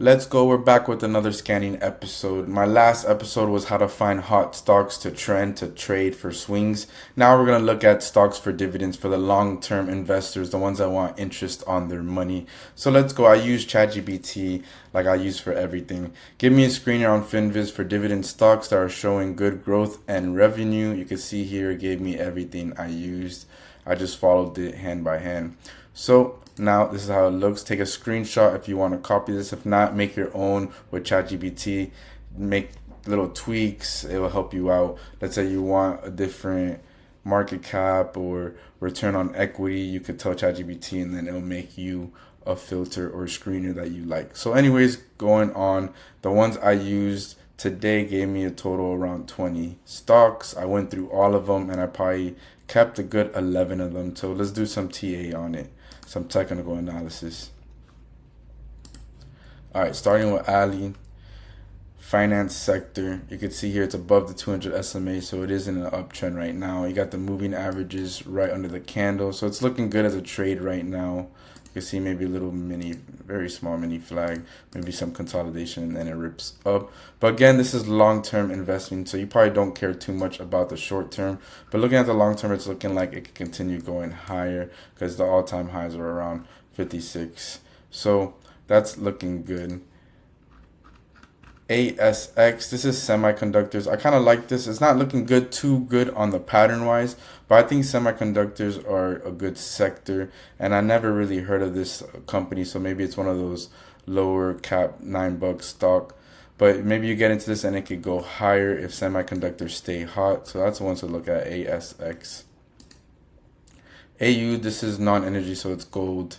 Let's go. We're back with another scanning episode. My last episode was how to find hot stocks to trend to trade for swings. Now we're going to look at stocks for dividends for the long-term investors, the ones that want interest on their money. So let's go. I use ChatGPT like I use for everything. Give me a screener on Finviz for dividend stocks that are showing good growth and revenue. You can see here it gave me everything I used. I just followed it hand by hand. So now this is how it looks. Take a screenshot if you want to copy this. If not, make your own with ChatGPT. Make little tweaks. It will help you out. Let's say you want a different market cap or return on equity. You could tell ChatGPT and then it'll make you a filter or screener that you like. So anyways, going on, the ones I used today gave me a total around 20 stocks. I went through all of them and I probably kept a good 11 of them. So let's do some TA on it, some technical analysis. All right, starting with Ali, finance sector. You can see here it's above the 200 SMA, so it is in an uptrend right now. You got the moving averages right under the candle, so it's looking good as a trade right now. You can see maybe a little mini, very small mini flag, maybe some consolidation, and then it rips up. But again, this is long-term investing, so you probably don't care too much about the short term. But looking at the long term, it's looking like it could continue going higher because the all-time highs are around 56. So that's looking good. ASX, this is semiconductors. I kind of like this. It's not looking too good on the pattern wise, but I think semiconductors are a good sector, and I never really heard of this company, so maybe it's one of those lower cap $9 stock. But maybe you get into this and it could go higher if semiconductors stay hot. So that's one to look at. ASX. AU, this is non-energy, so it's gold.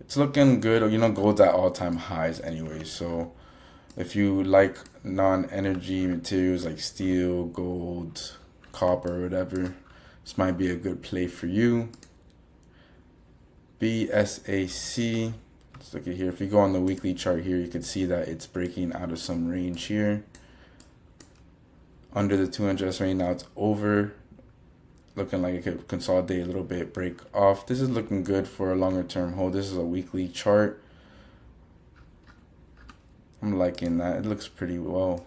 It's looking good. You know, gold's at all-time highs anyway, so if you like non-energy materials like steel, gold, copper, whatever, this might be a good play for you. BSAC, let's look at here. If you go on the weekly chart here, you can see that it's breaking out of some range here. Under the 200 SMA, now it's over. Looking like it could consolidate a little bit, break off. This is looking good for a longer term hold. This is a weekly chart. I'm liking that. It looks pretty well.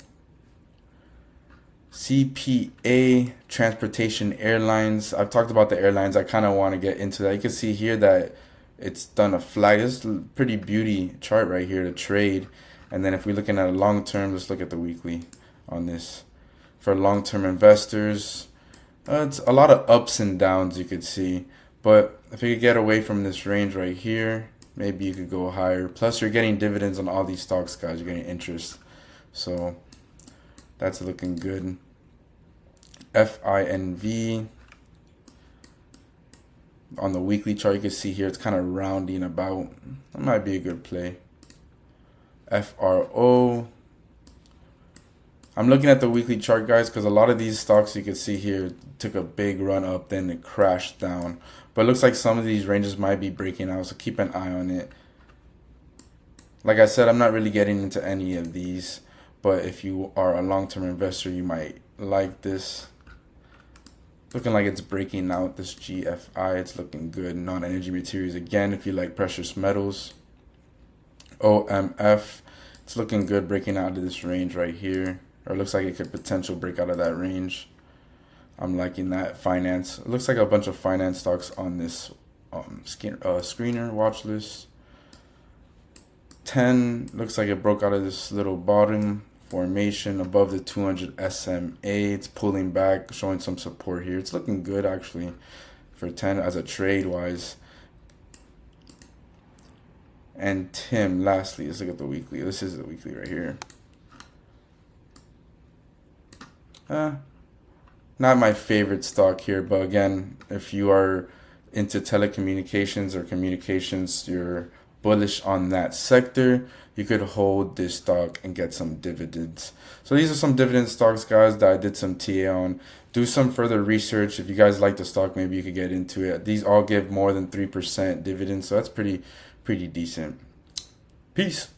CPA, transportation airlines. I've talked about the airlines. I kind of want to get into that. You can see here that it's done a flag. This is a pretty beauty chart right here to trade. And then if we're looking at a long term, let's look at the weekly on this. For long-term investors, it's a lot of ups and downs you could see. But if you could get away from this range right here, maybe you could go higher. Plus, you're getting dividends on all these stocks, guys. You're getting interest. So that's looking good. FINV. On the weekly chart, you can see here it's kind of rounding about. That might be a good play. FRO. I'm looking at the weekly chart, guys, because a lot of these stocks you can see here took a big run up, then it crashed down. But it looks like some of these ranges might be breaking out, so keep an eye on it. Like I said, I'm not really getting into any of these, but if you are a long-term investor, you might like this. Looking like it's breaking out, this GFI. It's looking good. Non-energy materials, again, if you like precious metals. OMF, it's looking good, breaking out of this range right here. Or it looks like it could potentially break out of that range. I'm liking that. Finance. It looks like a bunch of finance stocks on this screener watch list. 10 looks like it broke out of this little bottom formation above the 200 SMA. It's pulling back, showing some support here. It's looking good actually for 10 as a trade wise. And Tim, lastly, let's look at the weekly. This is the weekly right here. Not my favorite stock here, but again, if you are into telecommunications or communications, you're bullish on that sector, you could hold this stock and get some dividends. So these are some dividend stocks, guys, that I did some TA on. Do some further research. If you guys like the stock, maybe you could get into it. These all give more than 3% dividends, so that's pretty decent. Peace.